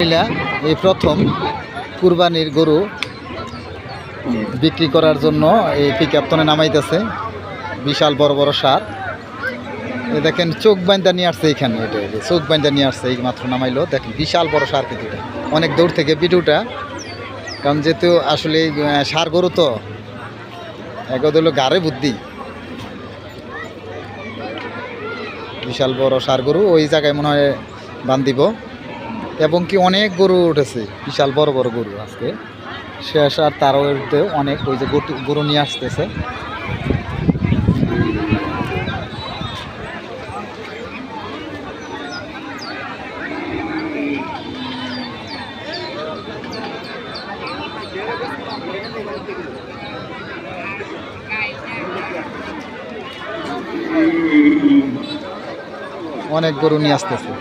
এই প্রথম কুরবানির গরু বিক্রি করার জন্য এই পিকআপতনে নামাইতেছে। বিশাল বড় বড় সার, দেখেন চোখ বান্ধা নিয়ে আসছে এখানে, এটা চোখ বান্ধা নিয়ে আসছে, এই মাত্র নামাইলো। দেখেন বিশাল বড় সার, কিন্তু এটা অনেক দূর থেকে ভিডিওটা, কারণ যেহেতু আসলে সার গরু তো একদ হলো গাড়ে বুদ্ধি। বিশাল বড় সার গরু ওই জায়গায় মনে হয় বান্ধিব, এবং কি অনেক গরু উঠেছে, বিশাল বড় বড় গরু আজকে শেষ। আর তারও অনেক ওই যে গরু নিয়ে আসতেছে। অনেক গরু নিয়ে আসতেছে।